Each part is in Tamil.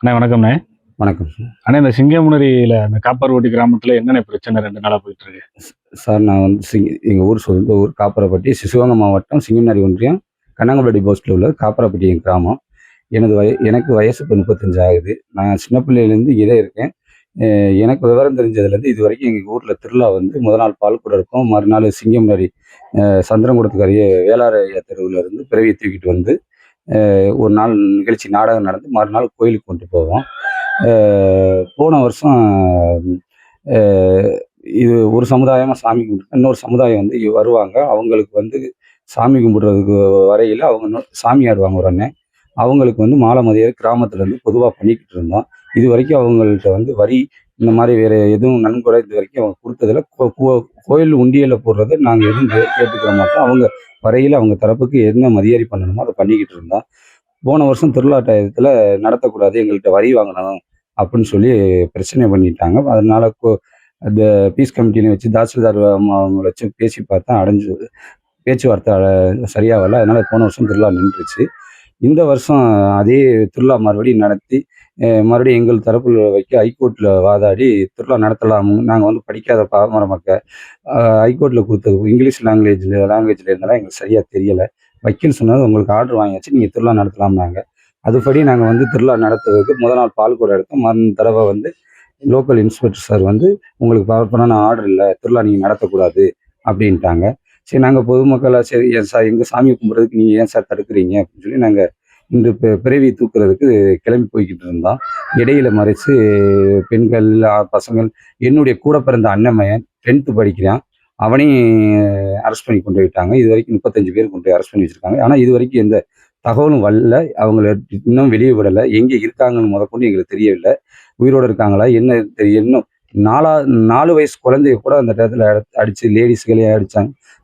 அண்ணே வணக்கம்ண்ணே. வணக்கம் சார். அண்ணே இந்த சிங்கமுனரியில அந்த காப்பர்வட்டி கிராமத்துல என்னண்ணே பிரச்சனை 2 நாளா போயிட்டு இருக்கு? நான் வந்து எங்க ஊர் சொந்த ஊர் காப்பரப்பட்டி, சிவகங்கை மாவட்டம் சிங்கம்னரி ஒன்றியம், கண்ணங்கம்பட்டி போஸ்ட்ல உள்ள காப்பரப்பட்டி என் கிராமம். எனக்கு வயசு இப்போ 35 ஆகுது. நான் சின்ன பிள்ளையிலேருந்து இங்கே தான் இருக்கேன். எனக்கு விவரம் தெரிஞ்சதுலேருந்து இதுவரைக்கும் எங்கள் ஊர்ல திருவிழா வந்து முதல் நாள் பால்குடம் இருக்கும். மறுநாள் சிங்கம்னரி சந்திரங்குடத்துக்கு அருகே வேளாரையா தெருவுல இருந்து பிறவியை தூக்கிட்டு வந்து ஒரு நாள் நிகழ்ச்சி நாடகம் நடந்து மறுநாள் கோயிலுக்கு கொண்டு போவோம். போன வருஷம் அ இது ஒரு சமுதாயமா சாமி கும்பிட்டு, இன்னொரு சமுதாயம் வந்து வருவாங்க. அவங்களுக்கு வந்து சாமி கும்பிடுறதுக்கு வரையில அவங்க சாமி ஆடுவாங்க ஒரு அண்ணன். அவங்களுக்கு வந்து மாலை மதியம் கிராமத்துல இருந்து பொதுவா பண்ணிக்கிட்டு இருந்தோம். இதுவரைக்கும் அவங்கள்ட்ட வந்து வரி இந்த மாரி வேற எதுவும் நன்கொடை இதுவரைக்கும் அவங்க குடுத்ததில்ல. கோயில் உண்டியல்ல போடுறத நாங்க எதுவும் கேட்டுக்கிற மாட்டோம். அவங்க வரையில அவங்க தரப்புக்கு என்ன மரியாதை பண்ணணுமோ அத பண்ணிக்கிட்டு இருந்தோம். போன வருஷம் திருவிழா டயத்துல நடத்தக்கூடாது, எங்கள்ட்ட வரி வாங்கணும் அப்படின்னு சொல்லி பிரச்சனை பண்ணிட்டாங்க. அதனால அந்த பீஸ் கமிட்டின்னு வச்சு தாசில்தார் அவங்கள வச்சு பேசி பார்த்தா பேச்சுவார்த்தை சரியா வரல. அதனால போன வருஷம் திருவிழா நின்றுச்சு. இந்த வருஷம் அதே திருவிழா மறுபடியும் நடத்தி மறுபடியும் எங்கள் தரப்புல வைக்க ஹைகோர்ட்ல வாதாடி திருவிழா நடத்தலாம். நாங்க வந்து படிக்காத பாமர மக்கள். ஹைகோர்ட்ல கொடுத்தது இங்கிலீஷ் லாங்குவேஜ்ல இருந்தாலும் எங்களுக்கு சரியா தெரியல. வக்கீல் சொன்னது உங்களுக்கு ஆர்டர் வாங்கியாச்சு, நீங்க திருவிழா நடத்தலாம்னாங்க. அதுபடி நாங்க வந்து திருவிழா நடத்துறதுக்கு முதல் நாள் பால்குடம் எடுத்தோம். தடவை வந்து லோக்கல் இன்ஸ்பெக்டர் சார் வந்து உங்களுக்கு ப்ராப்பரான ஆர்டர் இல்லை, திருவிழா நீங்க நடத்தக்கூடாது அப்படின்ட்டாங்க. சரி, நாங்க பொதுமக்களா சரி ஏன் சார் எங்க சாமி கும்பிட்றதுக்கு நீங்க ஏன் சார் தடுக்கிறீங்க அப்படின்னு சொல்லி நாங்க இன்று பிறவி தூக்குறதுக்கு கிளம்பி போய்கிட்டு இருந்தோம். இடையில மறைச்சு பெண்கள் பசங்கள், என்னுடைய கூட பிறந்த அண்ணன் மகன் 10th படிக்கிறான். அவனையும் அரெஸ்ட் பண்ணி கொண்டு போயிட்டாங்க. இது வரைக்கும் 35 பேர் கொண்டு போய் அரெஸ்ட் பண்ணி வச்சிருக்காங்க. ஆனா இது வரைக்கும் எந்த தகவலும் வரல. அவங்கள இன்னும் வெளியே விடல. எங்க இருக்காங்கன்னு முதற்கொண்டு எங்களுக்கு தெரியவில்லை. உயிரோட இருக்காங்களா என்ன தெரியும். இன்னும் 4 வயசு குழந்தைய கூட அந்த இடத்துல அடிச்சு லேடிஸ்களையே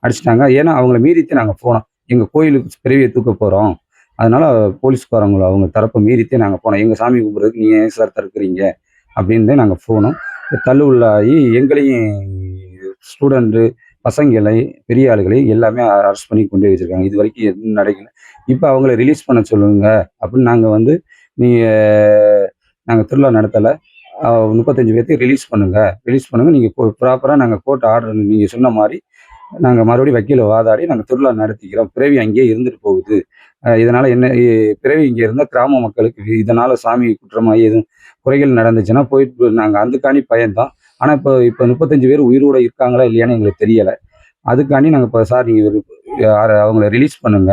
அடிச்சிட்டாங்க. ஏன்னா அவங்கள மீறித்தான் நாங்க போனோம். எங்க கோயிலுக்கு பிறவியை தூக்க போறோம். அதனால போலீஸ்காரங்களை அவங்க தரப்பை மீறித்தே நாங்க போனோம். எங்க சாமி கும்பிட்றதுக்கு நீங்க ஏன் சார் தடுக்கிறீங்க அப்படின்னு நாங்க போனோம். தள்ளுவுள்ளாகி எங்களையும் ஸ்டூடெண்ட்டு பசங்களை பெரிய ஆளுகளை எல்லாமே அரெஸ்ட் பண்ணி கொண்டு போய் வச்சிருக்காங்க. இது வரைக்கும் எதுவும் நடக்கல. இப்போ அவங்கள ரிலீஸ் பண்ண சொல்லுங்க அப்படின்னு நாங்க வந்து நீங்க நாங்க திருவிழா நடத்தலை, 35 பேர்த்தையும் ரிலீஸ் பண்ணுங்க. நீங்க ப்ராப்பரா நாங்க கோர்ட் ஆர்டர் நீங்க சொன்ன மாதிரி நாங்க மறுபடியும் வக்கீல வாதாடி நாங்க திருவிழா நடத்திக்கிறோம். பிறவி அங்கேயே இருந்துட்டு போகுது. இதனால என்ன பிறவி இங்க இருந்தா கிராம மக்களுக்கு இதனால சாமி குற்றமாகி எதுவும் குறைகள் நடந்துச்சுன்னா போயிட்டு நாங்க அதுக்காண்டி பயந்தோம். ஆனா இப்போ 35 பேர் உயிரோட இருக்காங்களா இல்லையான்னு எங்களுக்கு தெரியல. அதுக்காண்டி நாங்க இப்போ சார் நீங்க அவங்கள ரிலீஸ் பண்ணுங்க.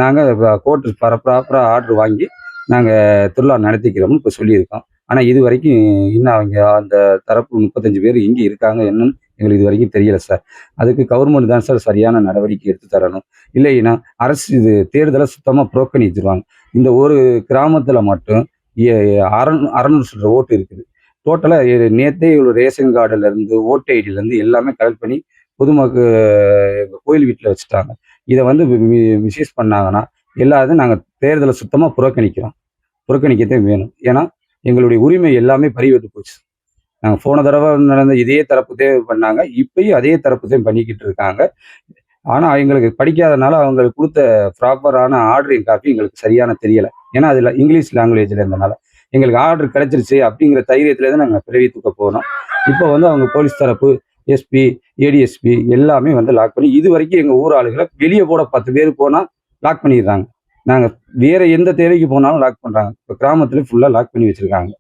நாங்க கோர்ட்டு ப்ராப்பரா ஆர்டர் வாங்கி நாங்க திருவிழா நடத்திக்கிறோம்னு இப்போ சொல்லியிருக்கோம். ஆனா இது வரைக்கும் இன்னும் அவங்க அந்த தரப்பு 35 பேர் எங்கே இருக்காங்க என்னன்னு எங்களுக்கு இது வரைக்கும் தெரியல சார். அதுக்கு கவர்மெண்ட் தான் சார் சரியான நடவடிக்கை எடுத்து தரணும். இல்லைன்னா அரசு இது தேர்தலை சுத்தமா புறக்கணிச்சிருவாங்க. இந்த ஒரு கிராமத்துல மட்டும் 600 ஓட்டு இருக்குது. டோட்டலா நேத்தே ரேஷன் கார்டுல இருந்து ஓட்டு ஐடியில இருந்து எல்லாமே கலெக்ட் பண்ணி பொதுமக்கள் கோயில் வீட்டுல வச்சுட்டாங்க. இதை வந்து மிஸ்யூஸ் பண்ணாங்கன்னா எல்லாத்தையும் நாங்க தேர்தலை சுத்தமா புறக்கணிக்கத்தான் வேணும். ஏன்னா எங்களுடைய உரிமை எல்லாமே பறிவிட்டு போச்சு. நாங்க போன தடவை நடந்த இதே தரப்புதே பண்ணாங்க. இப்பயும் அதே தரப்புதான் பண்ணிக்கிட்டு இருக்காங்க. ஆனா எங்களுக்கு படிக்காதனால அவங்களுக்கு கொடுத்த ப்ராப்பரான ஆர்டரிங் காப்பி எங்களுக்கு சரியான தெரியல. ஏன்னா அதுல இங்கிலீஷ் லாங்குவேஜ்ல இருந்தனால எங்களுக்கு ஆர்டர் கிடைச்சிருச்சு அப்படிங்கிற தைரியத்துல தான் நாங்க பிறவி தூக்க போனோம். இப்போ வந்து அவங்க போலீஸ் தரப்பு எஸ்பி, ஏடிஎஸ்பி எல்லாமே வந்து லாக் பண்ணி இது வரைக்கும் எங்க ஊர் ஆளுகளை வெளியே போட 10 பேர் போனா லாக் பண்ணிடுறாங்க. நாங்க வேற எந்த தேவைக்கு போனாலும் லாக் பண்றாங்க. இப்போ கிராமத்துல ஃபுல்லா லாக் பண்ணி வச்சிருக்காங்க.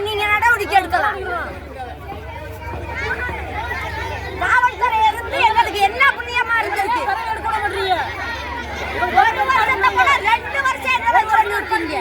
நீங்க நடவடிக்கை எடுக்கலாம். காவல்துறை இருந்து எங்களுக்கு என்ன புண்ணியமா இருக்கு? ஒரு வருஷத்தை கூட 2 வருஷம் எங்களை சொல்லி விட்டீங்க.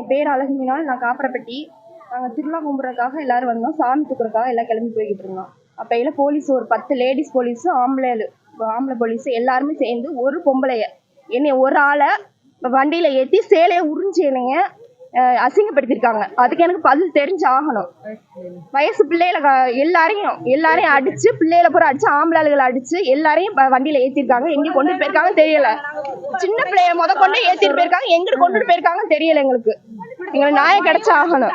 என் பேர் அழகுமீனா. நான் காப்பரப்பட்டி. நாங்கள் திருவிழா கும்பிட்றதுக்காக எல்லோரும் வந்தோம். சாமி தூக்குறதுக்காக எல்லாம் கிளம்பி போய்கிட்டு இருந்தோம். அப்போ போலீஸ் ஒரு 10 லேடிஸ் போலீஸு, ஆம்பளை போலீஸு எல்லாருமே சேர்ந்து ஒரு பொம்பளைய என்னை ஒரு ஆளை வண்டியில் ஏற்றி சேலையை உறிஞ்சி என்னைய அசிங்கப்படுத்தியிருக்காங்க. அதுக்கு எனக்கு பதில் தெரிஞ்சு ஆகணும். வயசு பிள்ளைகளை எல்லாரையும் அடிச்சு, பிள்ளைகளை பூரா அடிச்சு, ஆம்பளைகளை அடிச்சு எல்லாரையும் வண்டியில ஏற்றிருக்காங்க. எங்கே கொண்டு போயிருக்காங்க தெரியல. சின்ன பிள்ளைய கொண்டு ஏற்றிட்டு போயிருக்காங்க. எங்கிட்டு கொண்டுட்டு போயிருக்காங்கன்னு தெரியல. எங்களுக்கு நியாயம் கிடைச்சா ஆகணும்.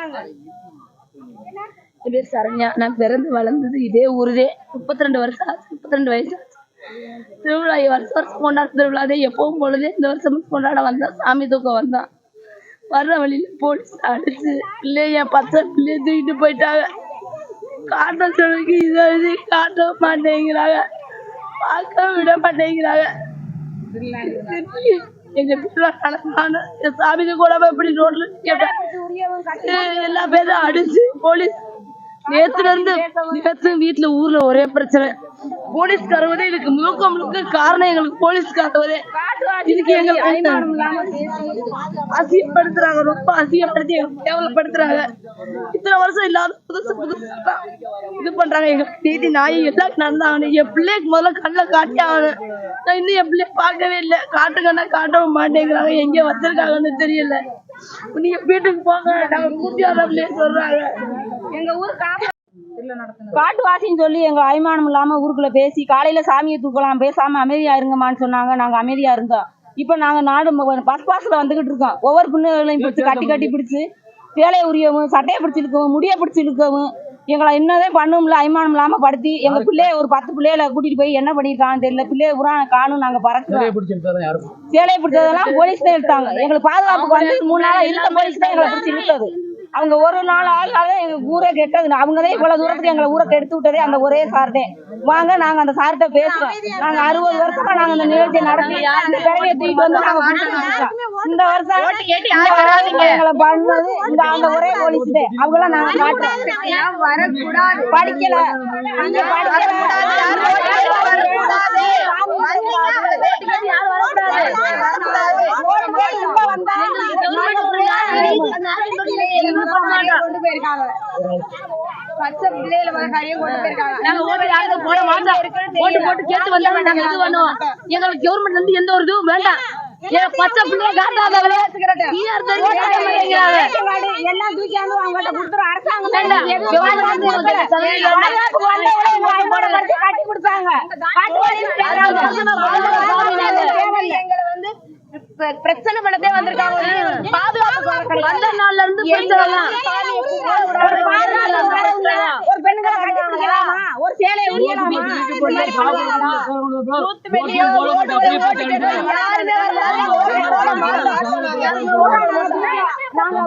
என் பேர் சரண்யா. நான் பிறந்து வளர்ந்தது இதே ஊருதே. 32 வருஷம் ஆச்சு. 32 வயசு ஆச்சு. திருவிழா வருஷம் கொண்டாட திருவிழாதே. எப்பவும் பொழுதே இந்த வருஷம் கொண்டாட வந்தான். சாமி தூக்கம் வந்தான். வர்ற வழியில போலீஸ் அடிச்சு பிள்ளைய 10 பிள்ளைய தூக்கிட்டு போயிட்டாங்க. காட்ட சொல்லிக்கு இதை காட்ட மாட்டேங்கிறாங்க, பார்க்க விட மாட்டேங்கிறாங்க. எங்க வீட்டுல சாமிக்கு கூட இப்படி ரோட்ல கேட்டேன். எல்லா பேரும் அடிச்சு போலீஸ் நேத்து வீட்டுல ஊர்ல ஒரே பிரச்சனை. போலீஸ்காரவதே இதுக்கு முழுக்க காரணம் எங்களுக்கு போலீஸ்காரவதே. இதுக்கு எங்களுக்கு அசிங்கப்படுத்துறாங்க, ரொம்ப அசிங்கப்படுத்தி கேவலப்படுத்துறாங்க. இத்தனை வருஷம் இல்லாத புதுசு இது பண்றாங்க. எங்க நீதி நாய் எல்லாம் நடந்தாங்க. என் பிள்ளைக்கு முதல்ல கண்ணில் காட்டி ஆகணும். நான் இன்னும் என் பிள்ளைய பார்க்கவே இல்லை. காட்டுக்கண்ணா காட்டவும் மாட்டேங்கிறாங்க. எங்க வச்சிருக்காங்கன்னு தெரியல. நீங்க வீட்டுக்கு போங்க, நாங்க கூட்டி வரல சொல்றாங்க. எங்க ஊர் காட்டுவாசின்னு சொல்லி எங்க அய்மானம் இல்லாம ஊருக்குள்ள பேசி காலையில சாமியை தூக்கலாம், பேசாம அமைதியா இருங்கம்மான்னு சொன்னாங்க. நாங்க அமைதியா இருந்தோம். இப்ப நாங்க நாடு பஸ் பாஸ்ல வந்துகிட்டு இருக்கோம். ஒவ்வொரு பிள்ளைகளையும் பிடிச்சி கட்டி பிடிச்சு வேலையை உரியவும், சட்டையை பிடிச்சிருக்கவும், முடிய பிடிச்சிருக்கவும், எங்களை என்னதான் பண்ணும்ல அய்மானம் இல்லாம படுத்தி எங்க பிள்ளைய ஒரு 10 பிள்ளைகளை கூட்டிட்டு போய் என்ன பண்ணிருக்காங்கன்னு தெரியல. பிள்ளைய பூரா காணும். நாங்க பறக்கிறோம். சேலையை பிடிச்சதெல்லாம் போலீஸ் தான் எடுத்தாங்க. எங்களுக்கு பாதுகாப்புக்கு வந்து 3 நாளா இருந்த போலீஸ் தான் எங்களை பிடிச்சி இழுத்தது. அவங்க ஒரு நாள் ஆளால எங்க ஊரை கெட்டது. அவங்கதான் இவ்வளவு தூரத்துக்கு எங்களை ஊரை கெடுத்து விட்டதே அந்த ஒரே சார்டே. வாங்க, நாங்க அந்த சார்கிட்ட பேசுறோம். நாங்க 60 வருஷமா நாங்க இந்த நிகழ்ச்சியை நடத்தி இந்த பிறவையை தூக்கிட்டு வந்து நாங்க இந்த வருஷம் எங்களை பண்ணது இந்த அந்த ஒரே போலீஸ் தான். அவங்களாம் நாங்க காட்டுறோம். படிக்கல, நீங்க பச்சை பிள்ளைகளை கையை கொண்டு போயிருக்காங்க. எங்களுக்கு கவர்மெண்ட் வந்து எந்த ஒரு இதுவும் வேண்டாம். பச்சை பிள்ளைய காட்டாதவளே எல்லாம் தூக்கியாந்து அவங்கள்ட்ட கொடுத்துரும். அரசாங்கம் கட்டி கொடுத்தாங்க. எங்களை வந்து பிரச்சனை பண்ணதே வந்திருக்காங்க. பாதுகாப்பு வந்த நாள்ல இருந்து ஒரு பெண்களை ஒரு சேலையை நாங்க